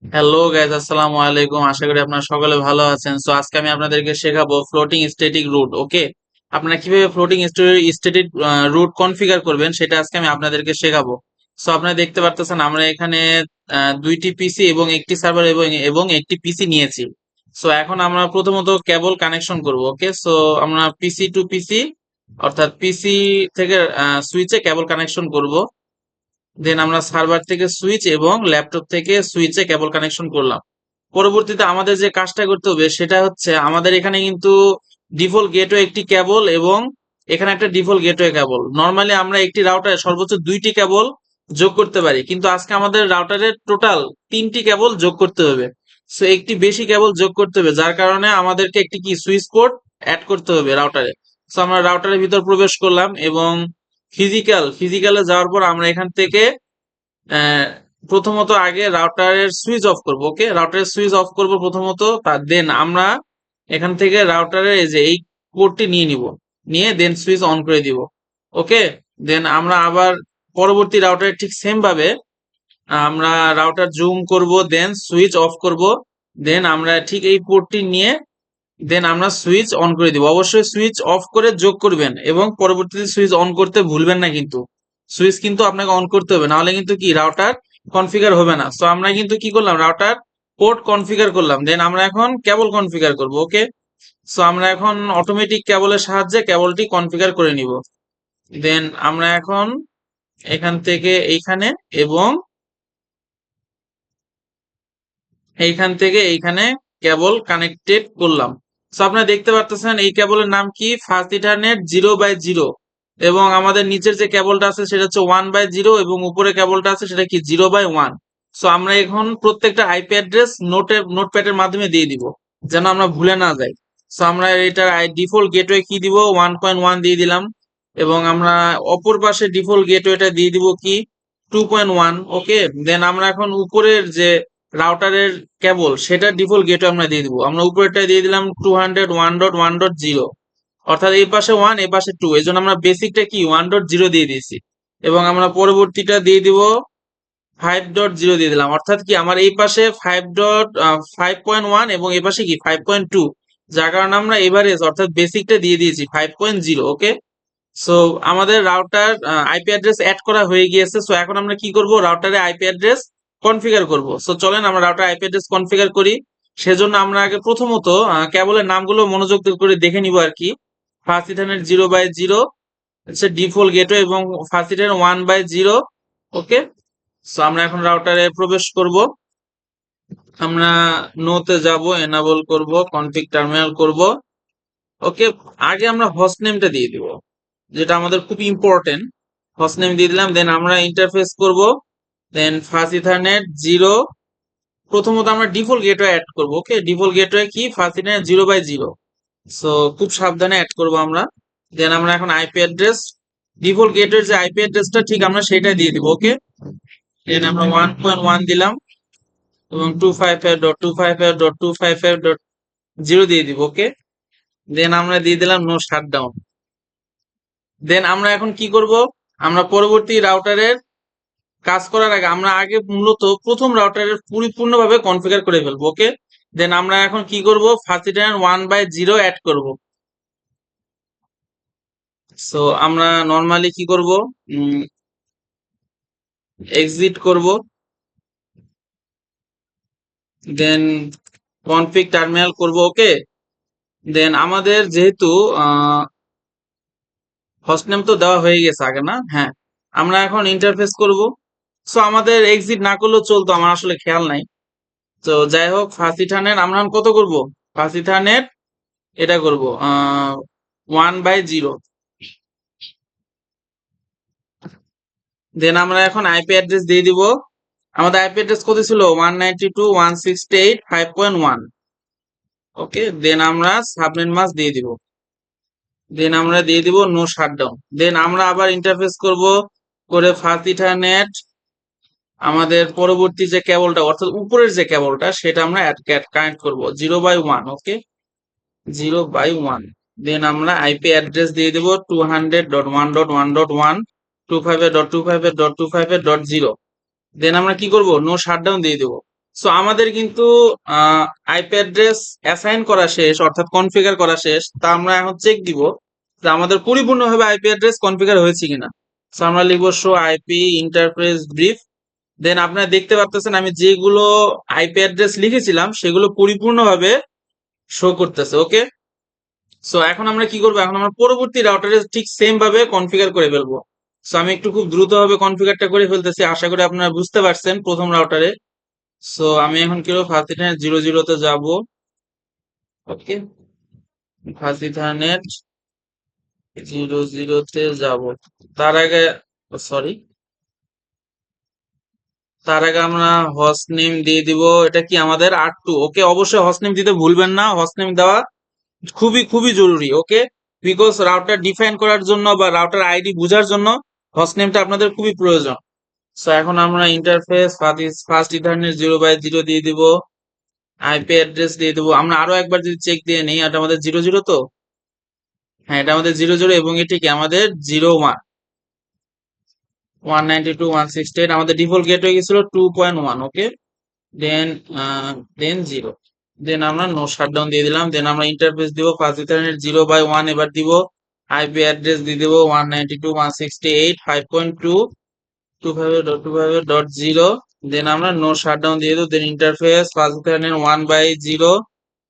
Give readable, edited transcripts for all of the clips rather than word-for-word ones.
Hello guys, আসসালামু আলাইকুম। আশা করি আপনারা সকলে ভালো আছেন। সো আজকে আমি আপনাদেরকে শেখাবো ফ্লোটিং স্ট্যাটিক রুট। ওকে, আপনারা কিভাবে ফ্লোটিং স্ট্যাটিক রুট কনফিগার করবেন সেটা আজকে আমি আপনাদেরকে শেখাবো। সো আপনারা দেখতে পারতেছেন আমরা এখানে দুইটি পিসি এবং একটি সার্ভার এবং একটি পিসি নিয়েছি। সো এখন আমরা প্রথমত কেবল কানেকশন করব। ওকে, সো আমরা পিসি টু পিসি অর্থাৎ পিসি থেকে সুইচে কেবল কানেকশন করব। দেন আমরা সার্ভার থেকে সুইচ এবং ল্যাপটপ থেকে সুইচে কেবল কানেকশন করলাম। পরবর্তীতে আমাদের যে কাজটা করতে হবে সেটা হচ্ছে আমাদের এখানে কিন্তু ডিফল্ট গেটওয়ে একটি কেবল এবং এখানে একটা ডিফল্ট গেটওয়ে কেবল। নর্মালি আমরা একটি রাউটারে সর্বোচ্চ দুইটি কেবল যোগ করতে পারি, কিন্তু আজকে আমাদের রাউটারের টোটাল তিনটি কেবল যোগ করতে হবে। সো একটি বেশি কেবল যোগ করতে হবে, যার কারণে আমাদেরকে একটি কি সুইচ পোর্ট অ্যাড করতে হবে রাউটারে। সো আমরা রাউটারের ভিতর প্রবেশ করলাম এবং ফিজিক্যালে যাওয়ার পর আমরা এখান থেকে আহ, প্রথমত আগে রাউটারের সুইচ অফ করব। ওকে, রাউটারের সুইচ অফ করব প্রথমত, তার দেন আমরা এখান থেকে রাউটারের এই যে এই পোর্টটি নিয়ে নিব, নিয়ে দেন সুইচ অন করে দিব। ওকে, দেন আমরা আবার পরবর্তী রাউটারে ঠিক সেম ভাবে আমরা রাউটার জুম করব, দেন সুইচ অফ করব, দেন আমরা ঠিক এই পোর্টটি নিয়ে দেন আমরা সুইচ অন করে দিব। অবশ্যই সুইচ অফ করে যোগ করবেন এবং পরবর্তীতে সুইচ অন করতে ভুলবেন না কিন্তু। সুইচ কিন্তু আপনাকে অন করতে হবে, নাহলে কিন্তু কি রাউটার কনফিগার হবে না। সো আমরা কিন্তু কি করলাম, রাউটার পোর্ট কনফিগার করলাম, দেন আমরা এখন কেবল কনফিগার করব। ওকে, সো আমরা এখন অটোমেটিক কেবলের সাহায্যে কেবলটি কনফিগার করে নিব। দেন আমরা এখন এখান থেকে এইখানে এবং এইখান থেকে এইখানে কেবল কানেক্টেড করলাম। সো আপনারা দেখতে পারতেছেন এই কেবলের নাম কি, ফার্স্ট ইথারনেট 0/0, এবং আমাদের নিচের যে কেবলটা আছে সেটা হচ্ছে 1/0 এবং উপরে কেবলটা আছে সেটা কি 0/1। সো আমরা এখন প্রত্যেকটা আইপি অ্যাড্রেস নোটপ্যাডের মাধ্যমে দিয়ে দিব, যেন আমরা ভুলে না যাই। সো আমরা এটার ডিফল্ট গেটওয়ে কি দিব, 1.1 দিয়ে দিলাম, এবং আমরা অপর পাশে ডিফল্ট গেটওয়েটা দিয়ে দিব কি 2.1। ওকে, দেন আমরা এখন উপরের যে রাউটারের কেবল সেটার ডিফল্ট গেটওয়ে আমরা দিয়ে দিব। আমরা উপরেরটা দিয়ে দিলাম 201.1.0, অর্থাৎ এই পাশে 1 এই পাশে 2, এই জন্য আমরা বেসিকটা কি 1.0 দিয়ে দিয়েছি, এবং আমরা পরবর্তীটা দিয়ে দিব 5.0 দিয়ে দিলাম, অর্থাৎ কি আমার এই পাশে 5.1 এবং এই পাশে কি 5.2, যার কারণে আমরা এভারেজ অর্থাৎ বেসিকটা দিয়ে দিয়েছি 5.0। ওকে, সো আমাদের রাউটার আইপি অ্যাড্রেস অ্যাড করা হয়ে গিয়েছে। সো এখন আমরা কি করব, রাউটারে আইপি অ্যাড্রেস কনফিগার করব। সো চলেন আমরা রাউটার আইপি অ্যাড্রেস কনফিগার করি। সেজন্য আমরা আগে প্রথমত কেবলের নামগুলো মনোযোগ করে দেখে নিব আর কি। ফার্স্ট ইথারনেট 0/0 হচ্ছে ডিফল্ট গেটওয়ে এবং ফার্স্ট ইথারনেট 1/0। ওকে, সো আমরা এখন রাউটারে প্রবেশ করব। আমরা নোতে যাব, এনাবল করব, কনফিগ টার্মিনাল করব। ওকে, আগে আমরা হোস্ট নেমটা দিয়ে দিব, যেটা আমাদের খুব ইম্পর্টেন্ট। হোস্ট নেম দিয়ে দিলাম, দেন আমরা ইন্টারফেস করব, দেন ফার্স্ট ইথারনেট 0। প্রথমত আমরা ডিফল্ট গেটওয়ে অ্যাড করব। ওকে, ডিফল্ট গেটওয়ে কি ফার্স্ট ইথারনেট 0/0। সো খুব সাবধানে অ্যাড করব আমরা। দেন আমরা এখন আইপি অ্যাড্রেস, ডিফল্ট গেটওয়ের যে আইপি অ্যাড্রেসটা ঠিক আমরা সেটা দিয়ে দিব। ওকে, দেন আমরা 1.1 দিলাম এবং 255.255.255.0 দিয়ে দিব। ওকে, দেন আমরা দিয়ে দিলাম নো শাটডাউন। দেন আমরা এখন কি করব, আমরা পরবর্তী রাউটারের কাজ করার আগে আমরা আগে মূলত প্রথম রাউটারের পরিপূর্ণভাবে কনফিগার করে ফেলবো। ওকে, দেন আমরা এখন কি করব, ফার্স্ট ইটারের 1/0 অ্যাড করব। সো আমরা নর্মালি কি করব, এক্সিট করব, দেন কনফিগ টার্মিনাল করব। ওকে, দেন আমাদের যেহেতু হোস্টনেম তো দেওয়া হয়ে গেছে আগে, না? হ্যাঁ, আমরা এখন ইন্টারফেস করব। সো আমাদের এক্সিট না করলেও চলতো, আমার আসলে খেয়াল নাই। তো যাই হোক, ফার্স্ট ইথারনেট আমরা এখন কত করব, ফার্স্ট ইথারনেট এটা করব 1/0। দেন আমরা এখন আইপি অ্যাড্রেস দিয়ে দিব। আমাদের আইপি অ্যাড্রেস কত ছিল, 192.168.5.1। ওকে, দেন আমরা সাবনেট মাস্ক দিয়ে দিব, দেন আমরা দিয়ে দিব নো শাটডাউন। দেন আমরা আবার ইন্টারফেস করব, করে ফার্স্ট ইথারনেট আমাদের পরবর্তী যে কেবলটা অর্থাৎ উপরের যে কেবলটা সেটা আমরা কানেক্ট করব 0/1। ওকে, 0/1। দেন আমরা আইপি অ্যাড্রেস দিয়ে দেব 200.1.1.1 25.255.255.0। দেন আমরা কি করব, নো শাটডাউন দিয়ে দেব। সো আমাদের কিন্তু আইপি অ্যাড্রেস অ্যাসাইন করা শেষ, অর্থাৎ কনফিগার করা শেষ। তা আমরা এখন চেক দিব যে আমাদের পরিপূর্ণভাবে আইপি অ্যাড্রেস কনফিগার হয়েছে কিনা। সো আমরা লিখবো শো আইপি ইন্টারফেস ব্রিফ। দেন আপনারা দেখতে পাচ্ছেন আমি যেগুলো আইপি অ্যাড্রেস লিখেছিলাম সেগুলো পরিপূর্ণভাবে শো করতেছে। ওকে, সো এখন আমরা কি করবো, এখন আমরা পরবর্তী রাউটারে ঠিক সেম ভাবে কনফিগার করে ফেলবো। সো আমি একটু খুব দ্রুত ভাবে কনফিগারটা করে ফেলতেছি, আশা করি আপনারা বুঝতে পারছেন প্রথম রাউটারে। সো আমি এখন কি করবো, ফার্স্ট ইথারনেট 0 0 তে যাব। ওকে, ফার্স্ট ইথারনেট 0 0 তে যাব। তার আগে সরি, তার আগে আমরা হোস্ট নেম দিয়ে দিব, এটা কি আমাদের R2। ওকে, অবশ্যই হোস্ট নেম দিতে ভুলবেন না, হোস্ট নেম দেওয়া খুবই খুবই জরুরি। ওকে, বিকজ রাউটার ডিফাইন করার জন্য বা রাউটার আইডি বোঝার জন্য হোস্ট নেমটা আপনাদের খুবই প্রয়োজন। সো এখন আমরা ইন্টারফেস ফার্স্ট ইথারনেট 0 বাই 0 দিয়ে দিব, আইপি অ্যাড্রেস দিয়ে দেবো। আমরা আরো একবার যদি চেক দিয়ে নিই, এটা আমাদের 0 0 তো, হ্যাঁ এটা আমাদের 0 0 এবং এটি কি আমাদের 0 1 192.168। আমাদের ডিফল্ট গেটওয়ে গেছিল 2.1। ওকে, দেন দেন 0, দেন আমরা নো শাটডাউন দিয়ে দিলাম। দেন আমরা ইন্টারফেস দিব ফার্স্ট ইথারনেট 0 বাই 1, এবার দিব আইপি অ্যাড্রেস দিয়ে দিব 192.168.5.2.255.255.0। দেন আমরা নো শাটডাউন দিয়ে দেবো। Then interface first ethernet 1 by 0,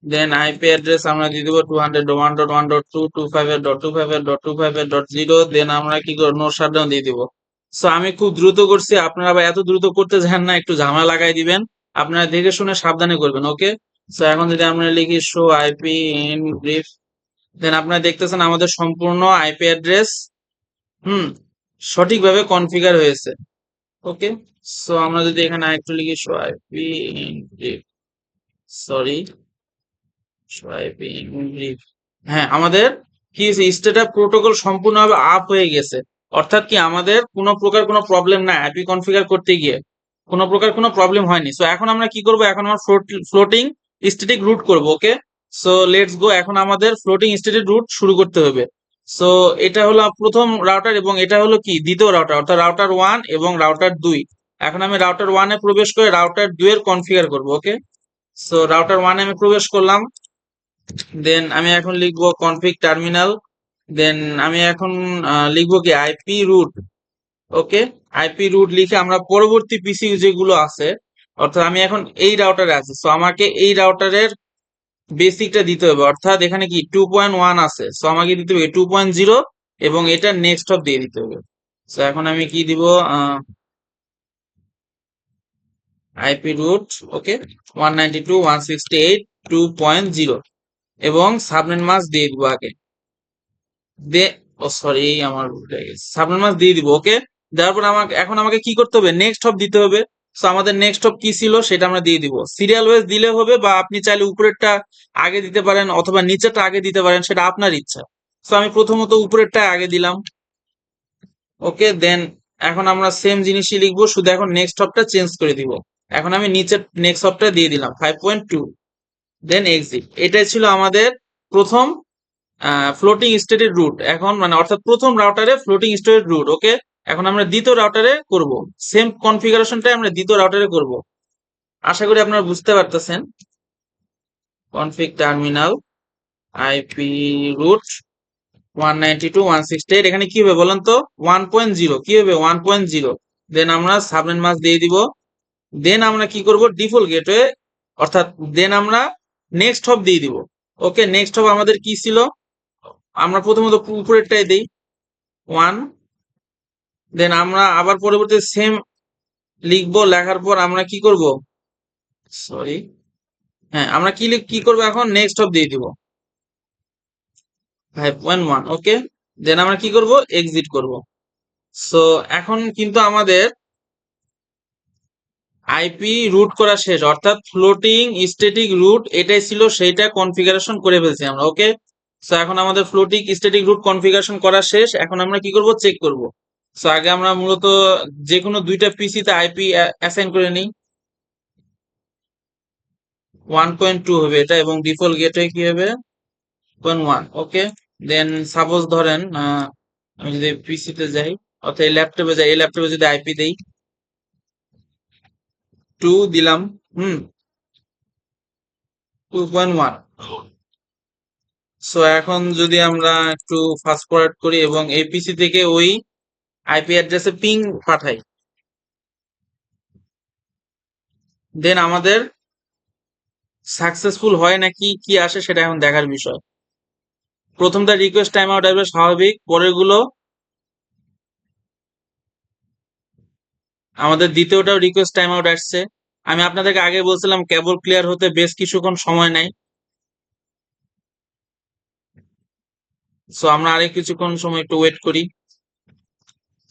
then IP address আমরা দিয়ে দেবো 201.1.1.255.255.255.0। দেন আমরা কি করবো, নো শাটডাউন দিয়ে দিব। সো আমি খুব দ্রুত করছি, আপনারা আবার এত দ্রুত করতে যান না, একটু ঝামেলা লাগাই দিবেন। আপনারা দেখে শুনে সাবধানে করবেন। ওকে, সো এখন যদি আমরা লিখি শো আইপি ইন ব্রিফ, দেন আপনারা দেখতেছেন আমাদের সম্পূর্ণ আইপি অ্যাড্রেস সঠিকভাবে কনফিগার হয়েছে। ওকে, সো আমরা যদি এখানে আরেকটু লিখি show IP in brief, sorry, show IP in brief, হ্যাঁ আমাদের কি হয়েছে, স্টেটা প্রোটোকল সম্পূর্ণভাবে আপ হয়ে গেছে। অর্থাৎ কি আমাদের কোনো প্রকার কোনো প্রবলেম নাই, আইপি কনফিগার করতে গিয়ে কোনো প্রকার কোনো প্রবলেম হয়নি। সো এখন আমরা কি করব, এখন আমরা ফ্লোটিং স্ট্যাটিক রুট করব। ওকে, সো লেটস গো, এখন আমাদের ফ্লোটিং স্ট্যাটিক রুট শুরু করতে হবে। সো এটা হলো প্রথম রাউটার এবং এটা হলো কি দ্বিতীয় রাউটার, অর্থাৎ রাউটার 1 এবং রাউটার 2। এখন আমি রাউটার 1 এ প্রবেশ করে রাউটার 2 এর কনফিগার করব। ওকে, সো রাউটার 1 এ আমি প্রবেশ করলাম। দেন আমি এখন লিখবো কনফিগ টার্মিনাল। দেন আমি এখন লিখবো কি আইপি রুট। ওকে, আইপি রুট লিখে আমরা পরবর্তী পিসি যেগুলো আছে, অর্থাৎ আমি এখন এই রাউটারে আছি, সো আমাকে এই রাউটারের বেসিকটা দিতে হবে। অর্থাৎ এখানে কি 2.1 আছে, সো আমাকে দিতে হবে 2.0 এবং এটা নেক্সট হপ দিয়ে দিতে হবে। সো এখন আমি কি দিব, আইপি রুট, ওকে, 192.168.2.0 এবং সাবনেট মাস্ক দিয়ে দিব আগে। দে ও সরি, আমার ভুলে গেছে, সাবনেট মাস্ক দিয়ে দিব। ওকে, দেওয়ার পর আমাকে এখন আমাকে কি করতে হবে, নেক্সট হপ দিতে হবে। সো আমাদের নেক্সট হপ কি ছিল সেটা আমরা দিয়ে দিব। সিরিয়াল ওয়াইজ দিলে হবে বা আপনি চাইলে উপরেরটা আগে দিতে পারেন অথবা নিচেরটা আগে দিতে পারেন, সেটা আপনার ইচ্ছা। সো আমি প্রথমত উপরেরটা আগে দিলাম। ওকে, দেন এখন আমরা সেম জিনিসই লিখবো, শুধু এখন নেক্সট হপটা চেঞ্জ করে দিব। এখন আমি নিচের নেক্সট হপটা দিয়ে দিলাম 5.2, দেন এক্সিট। এটাই ছিল আমাদের প্রথম ফ্লোটিং স্টেটের রুট, এখন মানে অর্থাৎ প্রথম রাউটারে ফ্লোটিং স্টেটের রুট। ওকে, এখন আমরা দ্বিতীয় রাউটারে করব, সেম কনফিগারেশনটাই আমরা দ্বিতীয় রাউটারে করব। আশা করি আপনারা বুঝতে পারতেছেন। কনফিগ টার্মিনাল আইপি রুট 192.168, এখানে কি হবে বলেন তো, 1.0 কি হবে, 1.0। দেন আমরা সাবনেট মাস্ক দিয়ে দিব। দেন আমরা কি করব, ডিফল্ট গেটওয়ে, অর্থাৎ দেন আমরা নেক্সট হপ দিয়ে দিব। ওকে, নেক্সট হপ আমাদের কি ছিল, আমরা প্রথমত উপরেরটাই দেই 1। দেন আমরা আবার পরবর্তী সেম লিখবো, লেখার পর আমরা কি করব, সরি, হ্যাঁ আমরা কি করব, এখন নেক্সট হপ দিয়ে দিব 5.1। ওকে, দেন আমরা কি করব, এক্সিট করব। সো এখন কিন্তু আমাদের আইপি রুট করা শেষ, অর্থাৎ ফ্লোটিং স্ট্যাটিক রুট এটাই ছিল, সেইটা কনফিগারেশন করে ফেলছি আমরা। ওকে, সো এখন আমাদের ফ্লোটিং স্ট্যাটিক রুট কনফিগারেশন করা শেষ। এখন আমরা কি করব, চেক করব। সো আগে আমরা মূলত যে কোনো দুইটা পিসিতে আইপি অ্যাসাইন করে নিই। 1.2 হবে এটা এবং ডিফল্ট গেটওয়ে কি হবে 0.1। ওকে, দেন সাপোজ ধরেন আমি যদি পিসিতে যাই অর্থাৎ ল্যাপটপে যাই, এই ল্যাপটপে যদি আইপি দেই 2 দিলাম, হুম, 2.1। সো এখন যদি আমরা একটু ফাস্ট ফরওয়ার্ড করি এবং এপিসি থেকে ওই আইপি অ্যাড্রেসে পিং পাঠাই, দেন আমাদের সাকসেসফুল হয় নাকি কি আসে সেটা এখন দেখার বিষয়। প্রথমটা রিকোয়েস্ট টাইম আউট আসবে স্বাভাবিক, পরেরগুলো আমাদের দ্বিতীয়টাও রিকোয়েস্ট টাইম আউট আসছে। আমি আপনাদেরকে আগে বলছিলাম কেবল ক্লিয়ার হতে বেশ কিছুক্ষণ সময় নেয়। সো আমরা আরেক কিছুক্ষণ সময় একটু ওয়েট করি।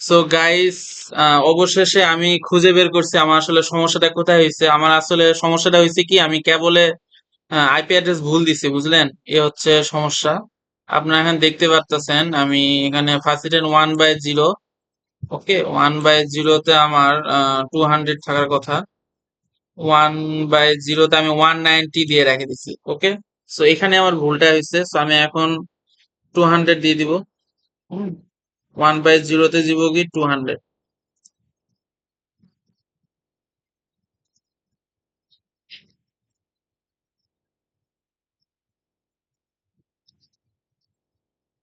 সো গাইস, অবশেষে আমি খুঁজে বের করছি আমার আসলে সমস্যাটা কোথায় হয়েছে। আমার আসলে সমস্যাটা হয়েছে কি, আমি কেবলে আইপি অ্যাড্রেস ভুল দিছি, বুঝলেন? এ হচ্ছে সমস্যা। আপনারা এখানে দেখতে পারতেছেন আমি এখানে ফার্স্ট 1/0, ওকে, 1/0 আমার 200 থাকার কথা, 1/0 আমি 190 দিয়ে রেখে দিছি, ওকে। সো এখানে আমার ভুলটা হয়েছে, সো আমি এখন 200 দিয়ে দিব। 1/0 দিব কি 200।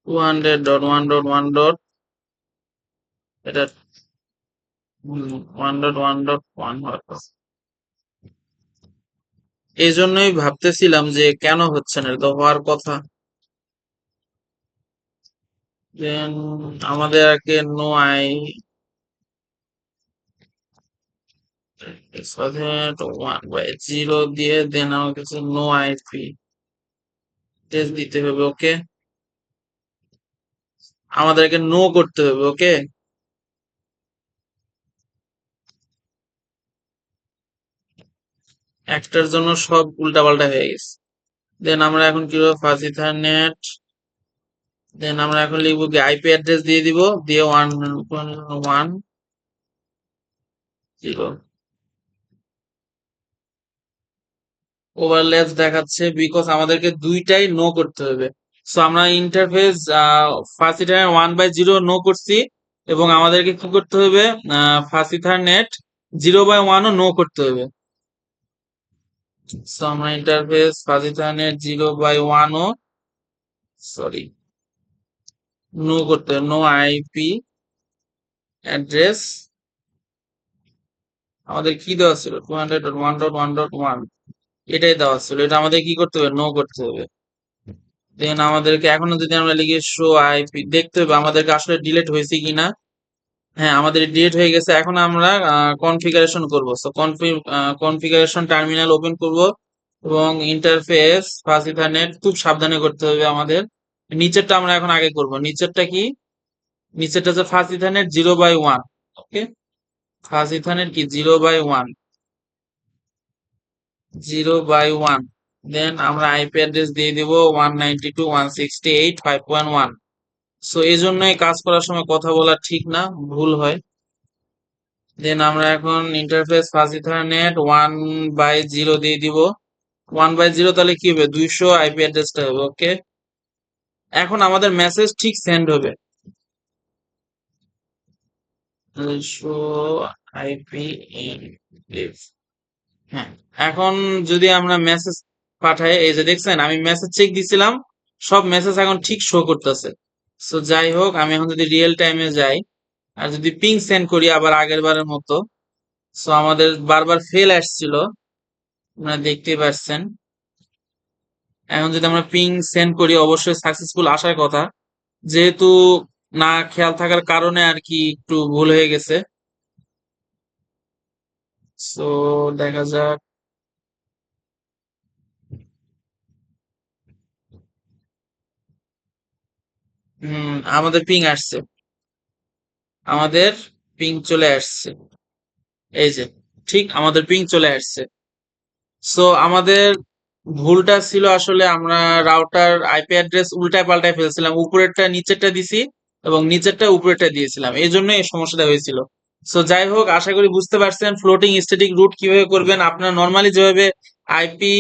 200.1.1. এটা 1.1.1 হওয়ার কথা। এই জন্যই ভাবতেছিলাম যে কেন হচ্ছে না, এটা তো হওয়ার কথা। দেন আমাদের আগে নো আই সাথে 1/0 দিয়ে দেন আমার কাছে নো আইপি টেস্ট দিতে হবে, ওকে। আমাদেরকে নো করতে হবে, ওকে। একটার জন্য সব উল্টাপাল্টা হয়ে গেছে। দেন আমরা এখন কি করবো, ফাজি ইথারনেট, দেন আমরা এখন লিখবো কি আইপি অ্যাড্রেস দিয়ে দিব, দিয়ে 1.1.0 ওভারল্যাপস দেখাচ্ছে বিকজ আমাদেরকে দুইটাই নো করতে হবে। সো আমরা ইন্টারফেস ফার্স্ট ইথারনেট 1/0 নো করছি, এবং আমাদেরকে কি করতে হবে, ফার্স্ট ইথারনেট 0/1 ও নো করতে হবে। সো আমরা ইন্টারফেস ফার্স্ট ইথারনেট 0/1 ও সরি নো করতে হবে, নো আইপি অ্যাড্রেস আমাদের কি দেওয়া ছিল 200.1.1.1, এটাই দেওয়া ছিল, এটা আমাদের কি করতে হবে, নো করতে হবে। দেন আমাদেরকে এখনো যদি আমরা লিখি শো আইপি, দেখতে হবে আমাদেরকে আসলে ডিলিট হয়েছে কিনা। হ্যাঁ, আমাদের ডিলিট হয়ে গেছে। এখন আমরা কনফিগারেশন করব। সো কনফিগারেশন টার্মিনাল ওপেন করব এবং ইন্টারফেস ফার্স্ট ইথারনেট খুব সাবধানে করতে হবে আমাদের। নিচেরটা আমরা এখন আগে করব। নিচেরটা কি, নিচেরটা হচ্ছে ফার্স্ট ইথারনেট 0/1, ওকে। ফার্স্ট ইথারনেট কি 0/1, 0/1। দেন আমরা আইপি অ্যাড্রেস দিয়ে দিব 192.168.5.1। সো এই জন্যই কাজ করার সময় কথা বলা ঠিক না, ভুল হয়। দেন আমরা এখন ইন্টারফেস ফাজি ইথারনেট 1/0 দিয়ে দিব। 1/0 তাহলে কি হবে, 200 আইপি অ্যাড্রেসটা হবে, ওকে। এখন আমাদের মেসেজ ঠিক সেন্ড হবে, 200 আইপি ইন লিভ। হ্যাঁ, এখন যদি আমরা মেসেজ পাঠাই, এই যে দেখছেন আমি মেসেজ চেক দিছিলাম, সব মেসেজ এখন ঠিক শো করতেছে। সো যাই হোক, আমি এখন যদি রিয়েল টাইমে যাই আর যদি পিং সেন্ড করি আবার আগের বারের মতো, সো আমাদের বারবার ফেল আসছিল, আপনারা দেখতেই পাচ্ছেন। এখন যদি আমরা পিং সেন্ড করি অবশ্যই সাকসেসফুল আসার কথা, যেহেতু না খেয়াল থাকার কারণে আর কি একটু ভুল হয়ে গেছে। সো দেখা যাক। আমাদের পিং আসছে, আমাদের পিং চলে আসছে, এই যে ঠিক আমাদের পিং চলে আসছে। সো আমাদের ভুলটা ছিল আসলে আমরা রাউটার আইপি অ্যাড্রেস উল্টায় পাল্টায় ফেলছিলাম, উপরেরটা নিচেরটা দিছি এবং নিচেরটা উপরেরটা দিয়েছিলাম, এই জন্য এই সমস্যাটা হয়েছিল। সো যাই হোক, আশা করি বুঝতে পারছেন ফ্লোটিং স্ট্যাটিক রুট কিভাবে করবেন। আপনারা নর্মালি যেভাবে আইপি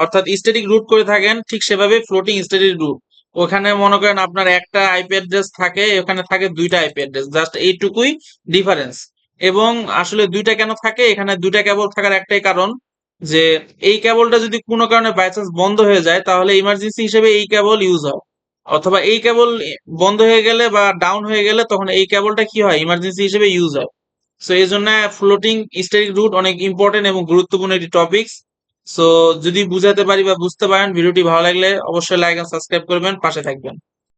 অর্থাৎ স্ট্যাটিক রুট করে থাকেন ঠিক সেভাবে ফ্লোটিং স্ট্যাটিক রুট, ওখানে মনে করেন আপনার একটা আইপি অ্যাড্রেস থাকে, ওখানে থাকে দুইটা আইপি অ্যাড্রেস, জাস্ট এইটুকুই ডিফারেন্স। এবং আসলে দুইটা কেন থাকে, এখানে দুইটা কেবল থাকার একটাই কারণ, যে এই কেবলটা যদি কোনো কারণে বাই চান্স বন্ধ হয়ে যায় তাহলে ইমার্জেন্সি হিসেবে এই কেবল ইউজ হয়, অথবা এই কেবল বন্ধ হয়ে গেলে বা ডাউন হয়ে গেলে তখন এই কেবলটা কি হয় ইমার্জেন্সি হিসেবে ইউজ হয়। সো এই জন্য ফ্লোটিং স্ট্যাটিক রুট অনেক ইম্পর্টেন্ট এবং গুরুত্বপূর্ণ একটি টপিকস। সো যদি বুঝাতে পারি বা বুঝতে পারেন, ভিডিওটি ভালো লাগলে অবশ্যই লাইক এন্ড সাবস্ক্রাইব করবেন, পাশে থাকবেন।